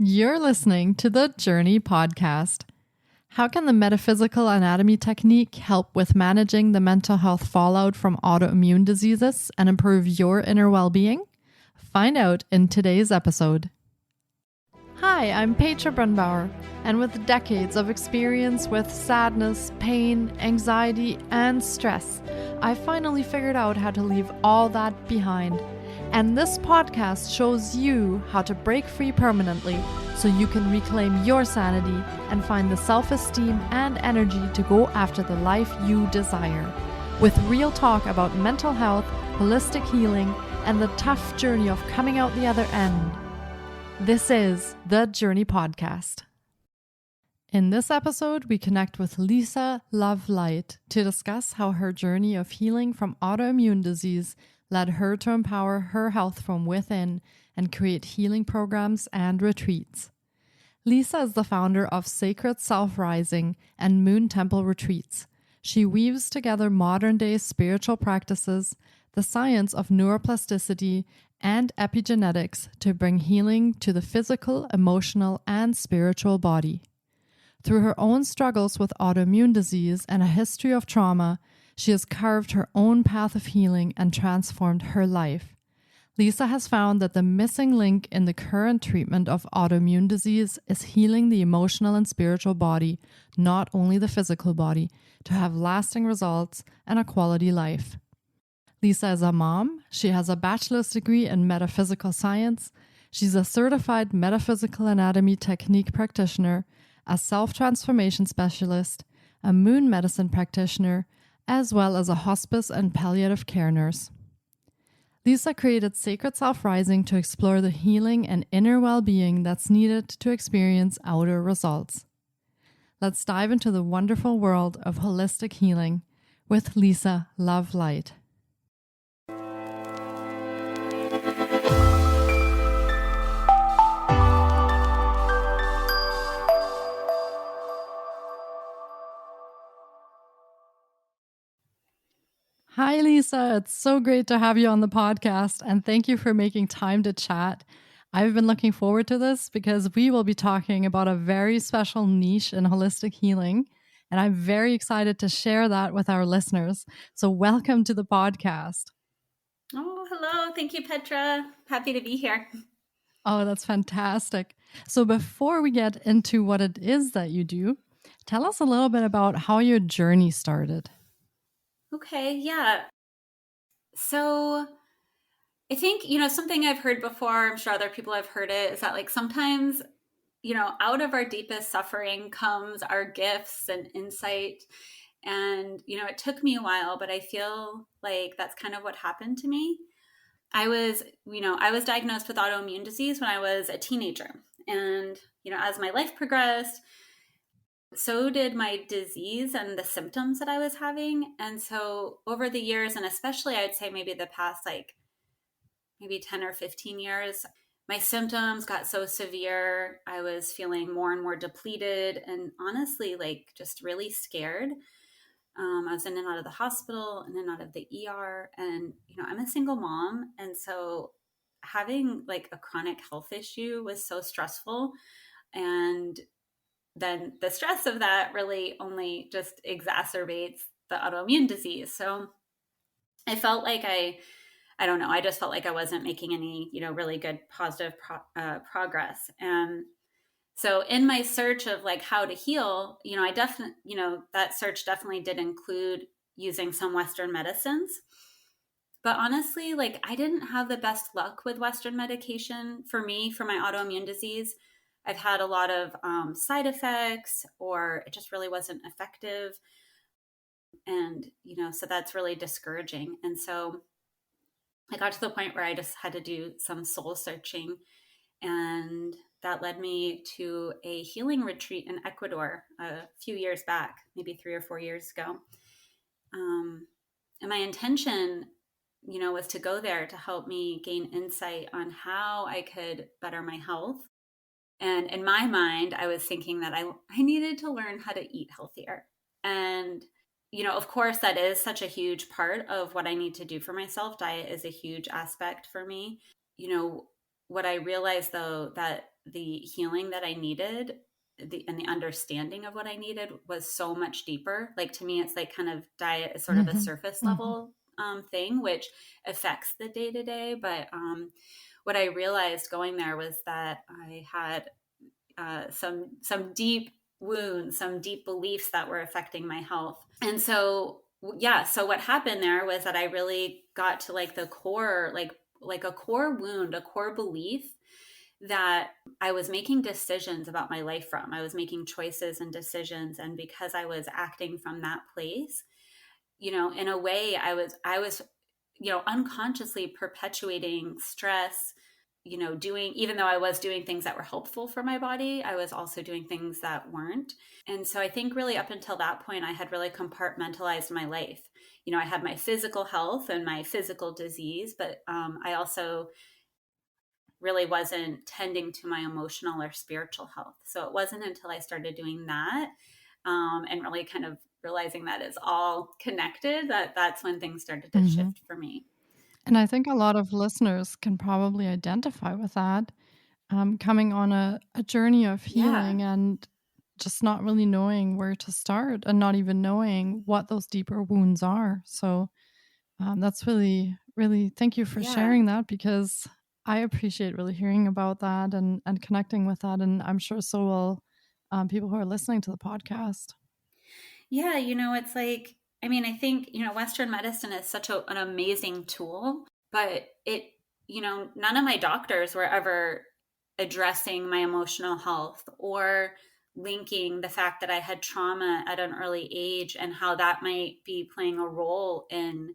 You're listening to the Jōrni Podcast. How can the metaphysical anatomy technique help with managing the mental health fallout from autoimmune diseases and improve your inner well-being? Find out in today's episode. Hi, I'm Petra Brunbauer, and with decades of experience with sadness, pain, anxiety, and stress, I finally figured out how to leave all that behind. And this podcast shows you how to break free permanently so you can reclaim your sanity and find the self-esteem and energy to go after the life you desire. With real talk about mental health, holistic healing, and the tough journey of coming out the other end. This is the Jōrni Podcast. In this episode, we connect with Lisa LoveLight to discuss how her journey of healing from autoimmune disease led her to empower her health from within and create healing programs and retreats. Lisa is the founder of Sacred Self-Rising and Moon Temple Retreats. She weaves together modern-day spiritual practices, the science of neuroplasticity, and epigenetics to bring healing to the physical, emotional, and spiritual body. Through her own struggles with autoimmune disease and a history of trauma, she has carved her own path of healing and transformed her life. Lisa has found that the missing link in the current treatment of autoimmune disease is healing the emotional and spiritual body, not only the physical body, to have lasting results and a quality life. Lisa is a mom. She has a bachelor's degree in metaphysical science. She's a certified metaphysical anatomy technique practitioner, a self-transformation specialist, a moon medicine practitioner, as well as a hospice and palliative care nurse. Lisa created Sacred Self-Rising to explore the healing and inner well-being that's needed to experience outer results. Let's dive into the wonderful world of holistic healing with Lisa LoveLight. Hi, Lisa. It's so great to have you on the podcast, and thank you for making time to chat. I've been looking forward to this because we will be talking about a very special niche in holistic healing, and I'm very excited to share that with our listeners. So welcome to the podcast. Oh, hello. Thank you, Petra. Happy to be here. Oh, that's fantastic. So before we get into what it is that you do, tell us a little bit about how your journey started. Okay, yeah. So I think, something I've heard before, I'm sure other people have heard it, is that sometimes, out of our deepest suffering comes our gifts and insight. And, it took me a while, but I feel like that's kind of what happened to me. I was diagnosed with autoimmune disease when I was a teenager. And, as my life progressed, so did my disease and the symptoms that I was having. And so over the years, and especially I'd say maybe the past maybe 10 or 15 years, my symptoms got so severe. I was feeling more and more depleted and honestly, just really scared. I was in and out of the hospital, in and out of the ER. And, I'm a single mom. And so having a chronic health issue was so stressful. And then the stress of that really only just exacerbates the autoimmune disease. So I felt like I don't know, I just felt like I wasn't making any, really good positive progress. And so in my search of how to heal, I definitely, that search definitely did include using some Western medicines. But honestly, I didn't have the best luck with Western medication for me, for my autoimmune disease. I've had a lot of side effects, or it just really wasn't effective. And, so that's really discouraging. And so I got to the point where I just had to do some soul searching. And that led me to a healing retreat in Ecuador a few years back, maybe 3 or 4 years ago. And my intention, was to go there to help me gain insight on how I could better my health. And in my mind, I was thinking that I needed to learn how to eat healthier. And, of course, that is such a huge part of what I need to do for myself. Diet is a huge aspect for me. What I realized, though, that the healing that I needed, and the understanding of what I needed was so much deeper. Like, to me, it's like kind of diet is sort of a surface level thing, which affects the day to day. But what I realized going there was that I had some deep wounds, some deep beliefs that were affecting my health. And so, yeah, so what happened there was that I really got to like the core, like a core wound, a core belief that I was making decisions about my life from. I was making choices and decisions. And because I was acting from that place, you know, in a way I was, you know, unconsciously perpetuating stress, you know, even though I was doing things that were helpful for my body, I was also doing things that weren't. And so I think really up until that point, I had really compartmentalized my life. You know, I had my physical health and my physical disease, but I also really wasn't tending to my emotional or spiritual health. So it wasn't until I started doing that and really kind of realizing that it's all connected, that's when things started to shift for me. And I think a lot of listeners can probably identify with that, coming on a journey of healing and just not really knowing where to start and not even knowing what those deeper wounds are. So that's really, really, thank you for sharing that, because I appreciate really hearing about that and connecting with that. And I'm sure so will people who are listening to the podcast. Yeah, you know, it's like, I mean, I think, you know, Western medicine is such an amazing tool, but you know, none of my doctors were ever addressing my emotional health or linking the fact that I had trauma at an early age and how that might be playing a role in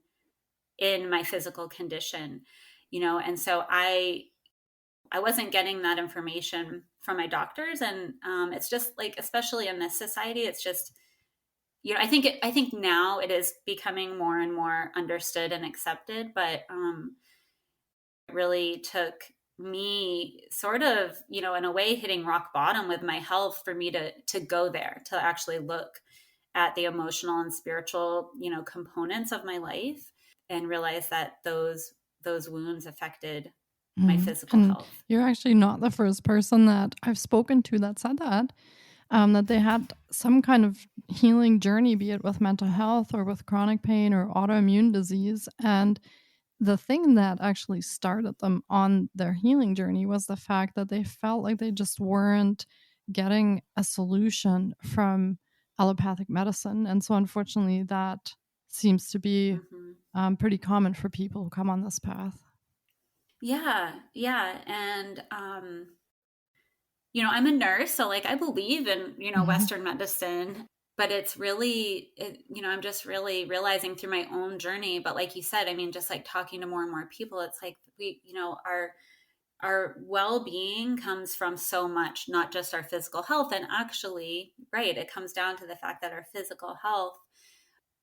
my physical condition, you know. And so I wasn't getting that information from my doctors. And it's just like, especially in this society, it's just, you know, I think now it is becoming more and more understood and accepted, but it really took me sort of, you know, in a way hitting rock bottom with my health for me to go there, to actually look at the emotional and spiritual, you know, components of my life and realize that those wounds affected my physical health. You're actually not the first person that I've spoken to that said that they had some kind of healing journey, be it with mental health or with chronic pain or autoimmune disease. And the thing that actually started them on their healing journey was the fact that they felt like they just weren't getting a solution from allopathic medicine. And so unfortunately, that seems to be pretty common for people who come on this path. Yeah. And you know, I'm a nurse, so like I believe in, you know, Western medicine, but it's really, you know, I'm just really realizing through my own journey. But like you said, I mean, just like talking to more and more people, it's like we, you know, our well-being comes from so much, not just our physical health. And actually, right, it comes down to the fact that our physical health,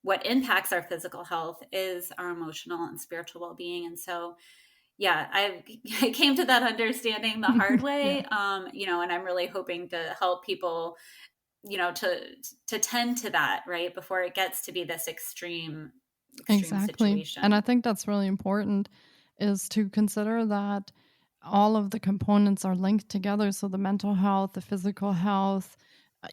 what impacts our physical health is our emotional and spiritual well-being. And so yeah, I came to that understanding the hard way, you know, and I'm really hoping to help people, you know, to tend to that, right, before it gets to be this extreme situation. And I think that's really important, is to consider that all of the components are linked together. So the mental health, the physical health,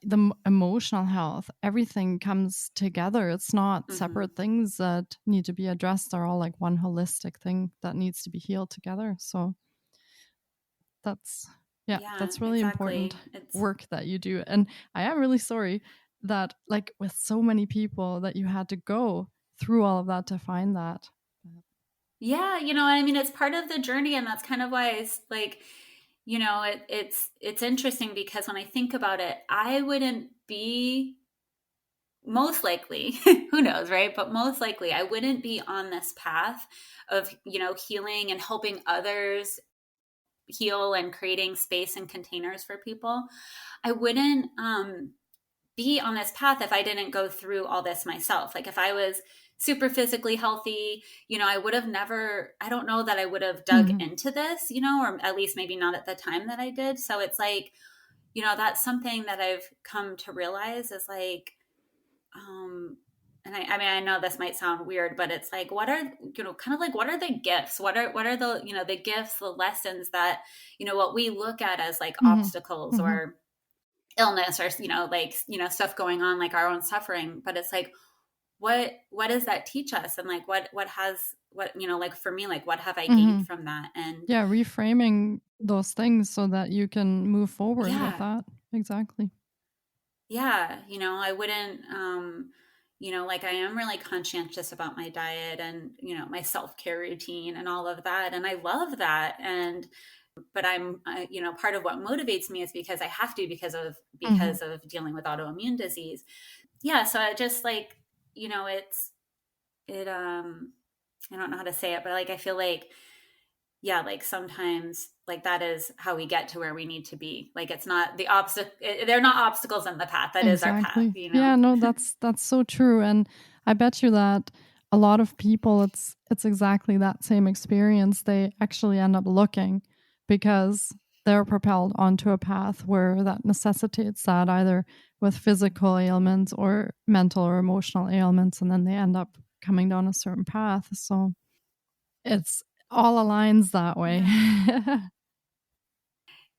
the emotional health, everything comes together. It's not separate things that need to be addressed. They're all like one holistic thing that needs to be healed together. So that's really important work that you do. And I am really sorry that, like, with so many people, that you had to go through all of that to find that. Yeah, you know, I mean, it's part of the journey, and that's kind of why it's like, you know, it's interesting because when I think about it, I wouldn't be, most likely, who knows, right? But most likely I wouldn't be on this path of, you know, healing and helping others heal and creating space and containers for people. I wouldn't be on this path if I didn't go through all this myself. Like if I was super physically healthy, you know, I would have never, I don't know that I would have dug into this, you know, or at least maybe not at the time that I did. So it's like, you know, that's something that I've come to realize is like, and I mean, I know this might sound weird, but it's like, what are, kind of like, what are the gifts? What are the, the gifts, the lessons that, what we look at as like Mm-hmm. obstacles Mm-hmm. or illness or, like, stuff going on, like our own suffering. But it's like, what does that teach us? And like, what like for me, like, what have I Mm-hmm. gained from that? And Yeah, reframing those things so that you can move forward with yeah, that. Exactly. yeah, I wouldn't, like I am really conscientious about my diet and, my self-care routine and all of that. And I love that. But I'm, part of what motivates me is because I have to, Mm-hmm. because of dealing with autoimmune disease. Yeah. So I just like, I don't know how to say it, but like, I feel like, yeah, like sometimes like that is how we get to where we need to be. Like it's not the obstacle. They're not obstacles in the path. That is our path, Exactly. Yeah, no, that's so true. And I bet you that a lot of people it's exactly that same experience. They actually end up looking because they're propelled onto a path where that necessitates that, either with physical ailments or mental or emotional ailments, and then they end up coming down a certain path. So it's all aligns that way. Yeah.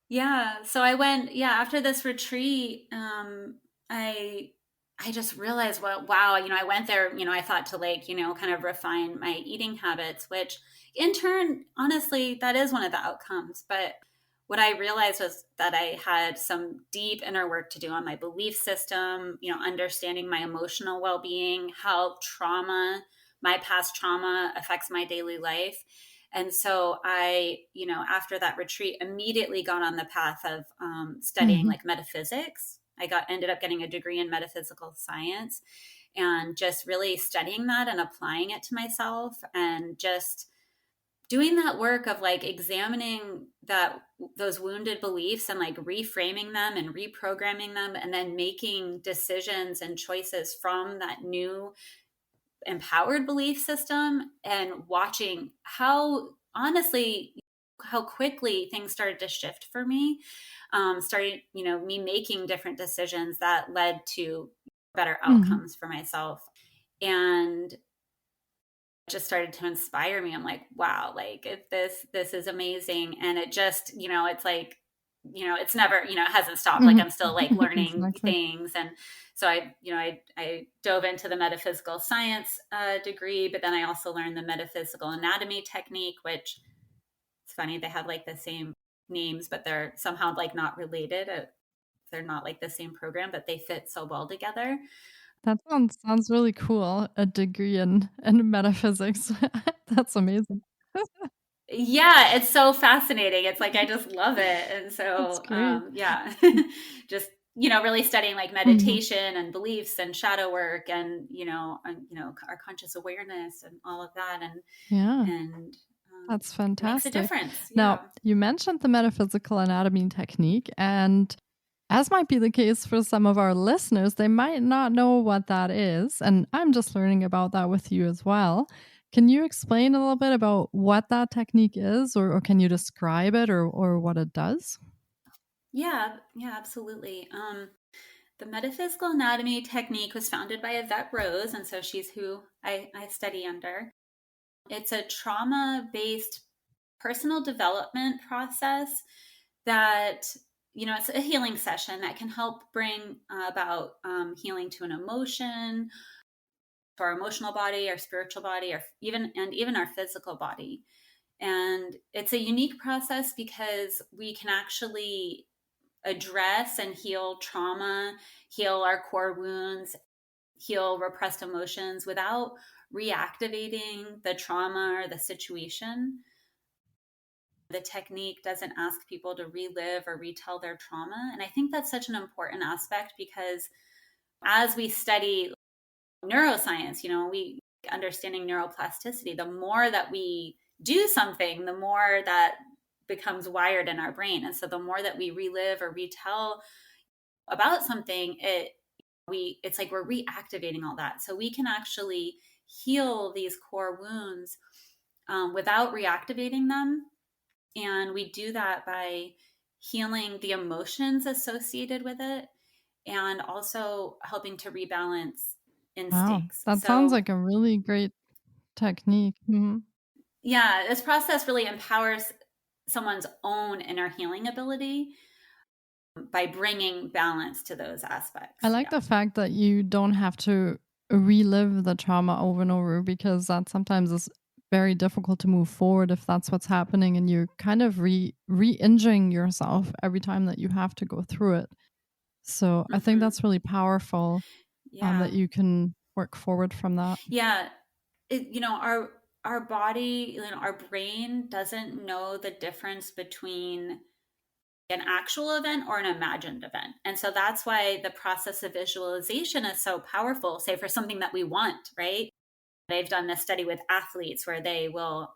Yeah. So I went, yeah, after this retreat, I I just realized, well, wow, I went there, I thought to like, kind of refine my eating habits, which in turn, honestly, that is one of the outcomes. But what I realized was that I had some deep inner work to do on my belief system, understanding my emotional well-being, how my past trauma affects my daily life. And so I, after that retreat, immediately got on the path of studying Hmm. like metaphysics. Ended up getting a degree in metaphysical science and just really studying that and applying it to myself and just doing that work of like examining those wounded beliefs and like reframing them and reprogramming them and then making decisions and choices from that new empowered belief system and watching how honestly how quickly things started to shift for me. Started me making different decisions that led to better Hmm. outcomes for myself and just started to inspire me. I'm like, wow, like if this is amazing. And it just, it's like, it's never, it hasn't stopped. Like Hmm. I'm still like learning Exactly. things. And so I dove into the metaphysical science degree, but then I also learned the metaphysical anatomy technique, which it's funny. They have like the same names, but they're somehow like not related. They're not like the same program, but they fit so well together. That sounds really cool, a degree in metaphysics. That's amazing. Yeah, it's so fascinating. It's like I just love it. And That's so great. yeah. Just really studying like Mhm. meditation and beliefs and shadow work and our conscious awareness and all of that Yeah, and that's it makes a fantastic. difference. Now, Yeah. you mentioned the metaphysical anatomy technique, and as might be the case for some of our listeners, they might not know what that is. And I'm just learning about that with you as well. Can you explain a little bit about what that technique is, or can you describe it or what it does? Yeah, yeah, absolutely. The metaphysical anatomy technique was founded by Yvette Rose, and so she's who I study under. It's a trauma-based personal development process that it's a healing session that can help bring about healing to an emotion, to our emotional body, our spiritual body, or even our physical body. And it's a unique process because we can actually address and heal trauma, heal our core wounds, heal repressed emotions without reactivating the trauma or the situation. The technique doesn't ask people to relive or retell their trauma. And I think that's such an important aspect because as we study neuroscience, we understanding neuroplasticity, the more that we do something, the more that becomes wired in our brain. And so the more that we relive or retell about something, it's like we're reactivating all that. So we can actually heal these core wounds without reactivating them. And we do that by healing the emotions associated with it and also helping to rebalance Wow. instincts. That sounds So like a really great technique. yeah, this process really empowers someone's own inner healing ability by bringing balance to those aspects. I like the fact that you don't have to relive the trauma over and over, because that sometimes is very difficult to move forward if that's what's happening, and you're kind of re-injuring yourself every time that you have to go through it. So I think that's really powerful, Yeah. that you can work forward from that. Yeah. Our body, our brain doesn't know the difference between an actual event or an imagined event. And so that's why the process of visualization is so powerful, say for something that we want, right? They've done this study with athletes where they'll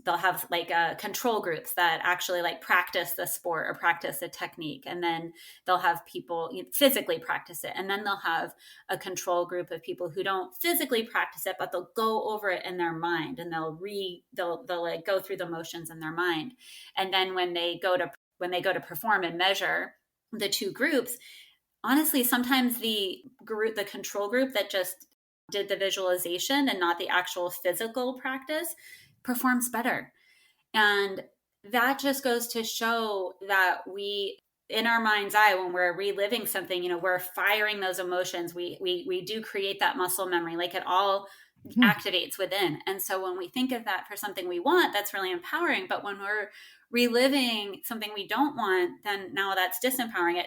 have like control groups that actually like practice the sport or practice a technique, and then they'll have people physically practice it, and then they'll have a control group of people who don't physically practice it, but they'll go over it in their mind, and they'll like go through the motions in their mind. And then when they go to perform and measure the two groups, honestly, sometimes the control group that just did the visualization and not the actual physical practice performs better. And that just goes to show that we, in our mind's eye, when we're reliving something, we're firing those emotions. We do create that muscle memory, like it all activates within. And so when we think of that for something we want, that's really empowering. But when we're reliving something we don't want, then now that's disempowering.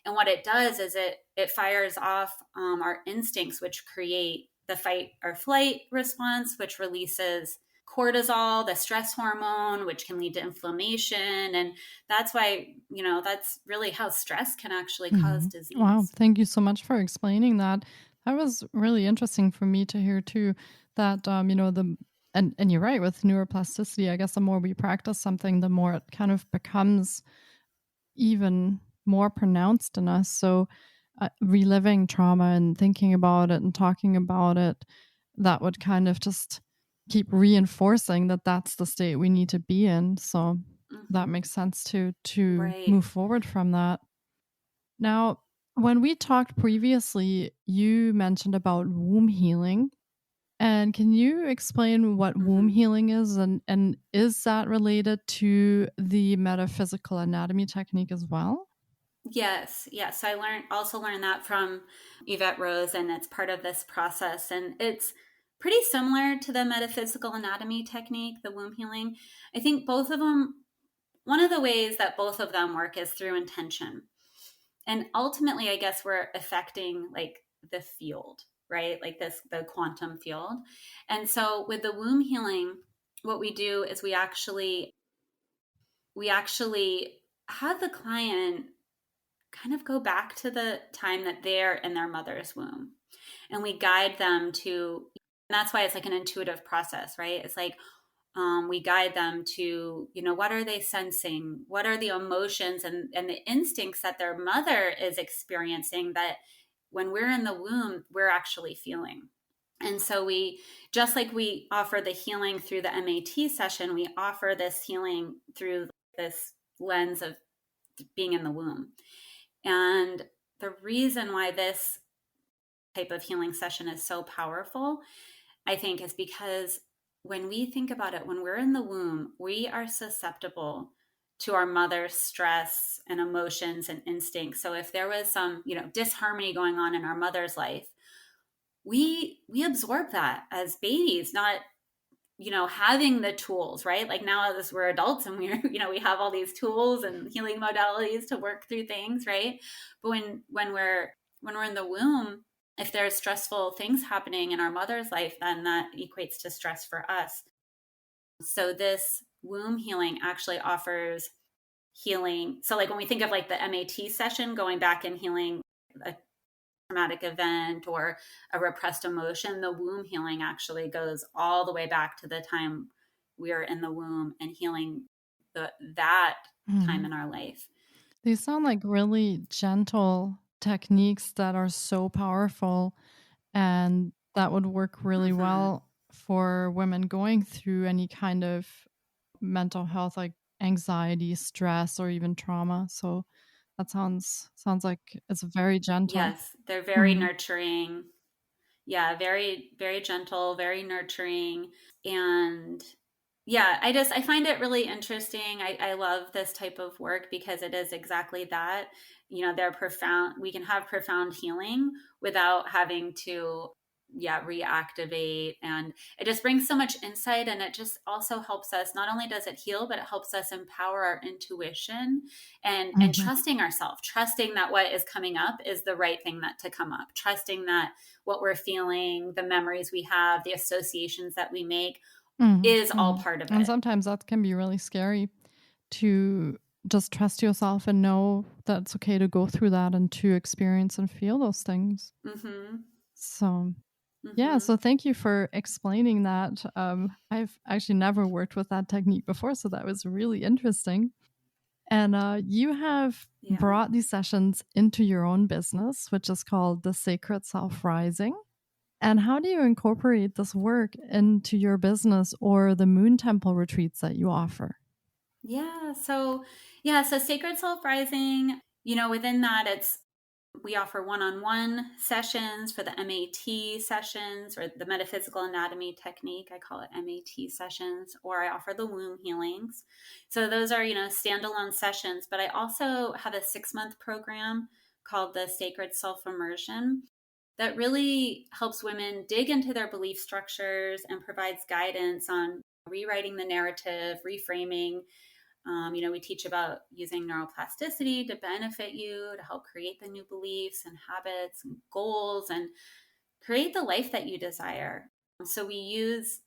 And what it does is it fires off our instincts, which create the fight or flight response, which releases cortisol, the stress hormone, which can lead to inflammation. And that's why, that's really how stress can actually cause disease. Wow. Thank you so much for explaining that. That was really interesting for me to hear too, that, and you're right, with neuroplasticity, I guess the more we practice something, the more it kind of becomes even more pronounced in us. So reliving trauma and thinking about it and talking about it, that would kind of just keep reinforcing that that's the state we need to be in. So that makes sense to Right. move forward from that. Now, when we talked previously, you mentioned about womb healing. And can you explain what womb healing is, and is that related to the metaphysical anatomy technique as well? Yes. I also learned that from Yvette Rose, and it's part of this process. And it's pretty similar to the metaphysical anatomy technique, the womb healing. I think both of them, one of the ways that both of them work is through intention. And ultimately, I guess we're affecting like the field, right? Like the quantum field. And so with the womb healing, what we do is we actually have the client kind of go back to the time that they're in their mother's womb, and we guide them to, and that's why it's like an intuitive process, right? It's like we guide them to, what are they sensing? What are the emotions and the instincts that their mother is experiencing that when we're in the womb, we're actually feeling. And so we, just like we offer the healing through the MAT session, we offer this healing through this lens of being in the womb. And the reason why this type of healing session is so powerful, I think, is because when we think about it, when we're in the womb, we are susceptible to our mother's stress and emotions and instincts. So if there was some, disharmony going on in our mother's life, we absorb that as babies, not, having the tools, right? Like now as we're adults and we're, we have all these tools and healing modalities to work through things, right? But when we're in the womb, if there's stressful things happening in our mother's life, then that equates to stress for us. So this womb healing actually offers healing. So like when we think of like the MAT session, going back and healing a traumatic event or a repressed emotion, the womb healing actually goes all the way back to the time we are in the womb and healing that time in our life. These sound like really gentle techniques that are so powerful, and that would work really well for women going through any kind of mental health, like anxiety, stress, or even trauma. So that sounds like it's very gentle. Yes, they're very nurturing. Yeah, very, very gentle, very nurturing. And yeah, I find it really interesting. I love this type of work because it is exactly that. They're profound. We can have profound healing without having to, yeah, reactivate. And it just brings so much insight. And it just also helps us, not only does it heal, but it helps us empower our intuition and Mhm. trusting ourselves, trusting that what is coming up is the right thing that to come up, trusting that what we're feeling, the memories we have, the associations that we make Mhm. is all Mhm. part of And it. sometimes that can be really scary to just trust yourself and know that it's okay to go through that and to experience and feel those things. Mm-hmm. So, yeah, Mm-hmm. so thank you for explaining that. I've actually never worked with that technique before, so that was really interesting. And you have Yeah. brought these sessions into your own business, which is called the Sacred Self Rising. And how do you incorporate this work into your business or the Moon Temple retreats that you offer? So Sacred Self Rising, within that we offer one-on-one sessions for the MAT sessions, or the Metaphysical Anatomy Technique. I call it MAT sessions, or I offer the womb healings. So those are, standalone sessions, but I also have a 6-month program called the Sacred Self Immersion that really helps women dig into their belief structures and provides guidance on rewriting the narrative, reframing. We teach about using neuroplasticity to benefit you, to help create the new beliefs and habits and goals and create the life that you desire. So we use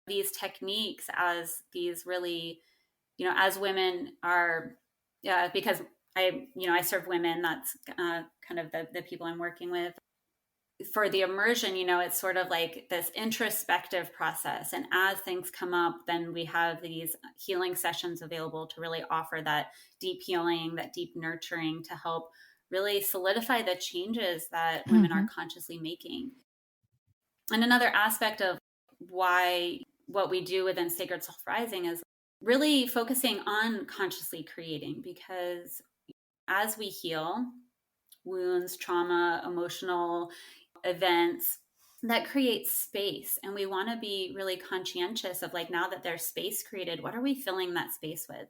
these techniques as these really, as women are, yeah, because I serve women. That's kind of the people I'm working with. For the immersion, it's sort of like this introspective process. And as things come up, then we have these healing sessions available to really offer that deep healing, that deep nurturing to help really solidify the changes that women are Mhm. consciously making. And another aspect of why what we do within Sacred Self Rising is really focusing on consciously creating, because as we heal wounds, trauma, emotional events, that creates space. And we want to be really conscientious of, like, now that there's space created, what are we filling that space with?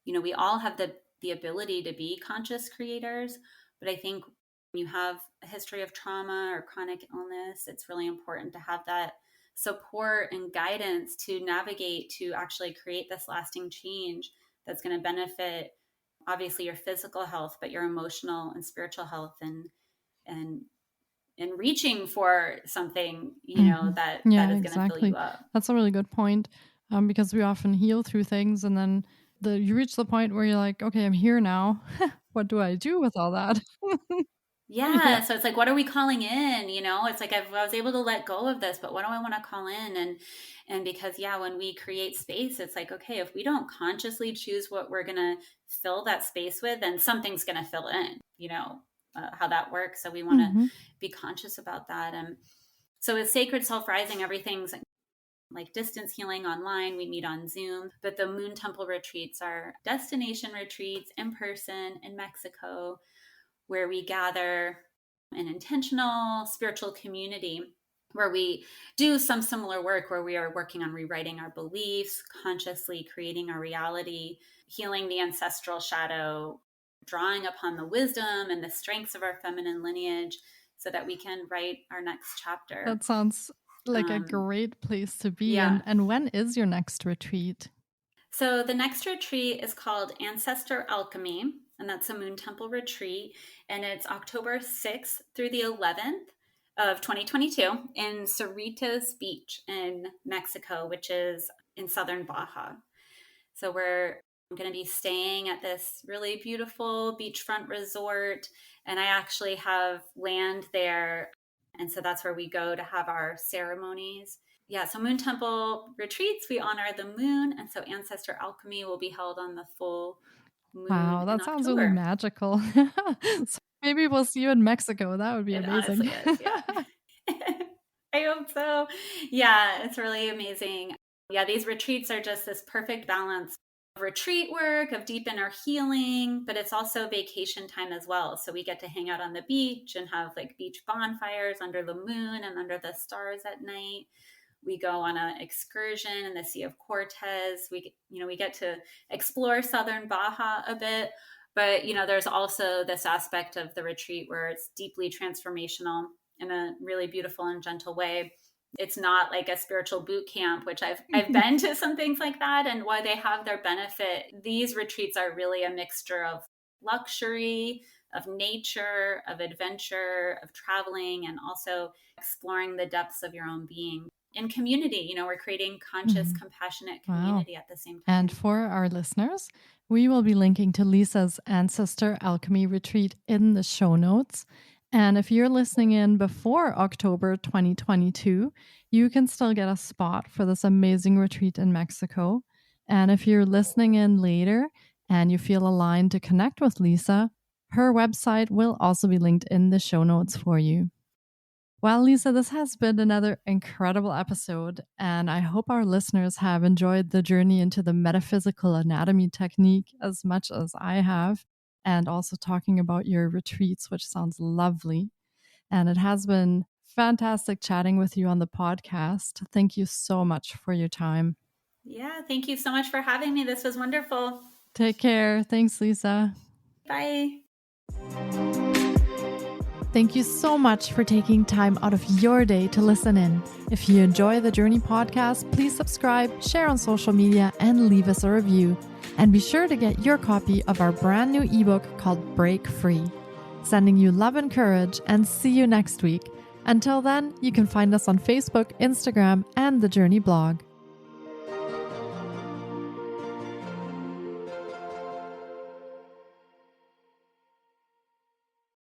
We all have the ability to be conscious creators, but I think when you have a history of trauma or chronic illness, it's really important to have that support and guidance to navigate, to actually create this lasting change that's going to benefit obviously your physical health, but your emotional and spiritual health, and reaching for something, Mhm. that Yeah, is going to fill you exactly. up. That's a really good point, because we often heal through things and then you reach the point where you're like, okay, I'm here now. What do I do with all that? Yeah. Yeah, so it's like, what are we calling in? It's like I was able to let go of this, but what do I want to call in? And because, yeah, when we create space, it's like, okay, if we don't consciously choose what we're gonna fill that space with, then something's gonna fill in. How that works. So we want to Mhm. be conscious about that. And so with Sacred Self Rising, everything's like distance healing online. We meet on Zoom, but the Moon Temple retreats are destination retreats in person in Mexico, where we gather an intentional spiritual community where we do some similar work, where we are working on rewriting our beliefs, consciously creating our reality, healing the ancestral shadow, drawing upon the wisdom and the strengths of our feminine lineage so that we can write our next chapter. That sounds like a Um, great place to be. yeah. And when is your next retreat? So the next retreat is called Ancestor Alchemy, and that's a Moon Temple retreat. And it's October 6th through the 11th of 2022 in Cerritos Beach in Mexico, which is in southern Baja. So we're going to be staying at this really beautiful beachfront resort. And I actually have land there. And so that's where we go to have our ceremonies. Yeah, so Moon Temple retreats, we honor the moon. And so Ancestor Alchemy will be held on the full moon Wow, in that sounds really October. magical. So maybe we'll see you in Mexico. That would be It amazing. honestly is, yeah. I hope so. Yeah, it's really amazing. Yeah, these retreats are just this perfect balance retreat work, of deep inner healing, but it's also vacation time as well. So we get to hang out on the beach and have like beach bonfires under the moon and under the stars at night. We go on an excursion in the Sea of Cortez. We get to explore southern Baja a bit, but there's also this aspect of the retreat where it's deeply transformational in a really beautiful and gentle way. It's not like a spiritual boot camp, which I've been to some things like that. And while they have their benefit, these retreats are really a mixture of luxury, of nature, of adventure, of traveling, and also exploring the depths of your own being. In community, we're creating conscious, compassionate community at the same time. And for our listeners, we will be linking to Lisa's Ancestor Alchemy Retreat in the show notes. And if you're listening in before October 2022, you can still get a spot for this amazing retreat in Mexico. And if you're listening in later and you feel aligned to connect with Lisa, her website will also be linked in the show notes for you. Well, Lisa, this has been another incredible episode, and I hope our listeners have enjoyed the journey into the metaphysical anatomy technique as much as I have, and also talking about your retreats, which sounds lovely. And it has been fantastic chatting with you on the podcast. Thank you so much for your time. Yeah, thank you so much for having me. This was wonderful. Take care. Thanks, Lisa. Bye. Thank you so much for taking time out of your day to listen in. If you enjoy the Jōrni Podcast, please subscribe, share on social media, and leave us a review. And be sure to get your copy of our brand new ebook called Break Free. Sending you love and courage, and see you next week. Until then, you can find us on Facebook, Instagram, and the Jōrni blog.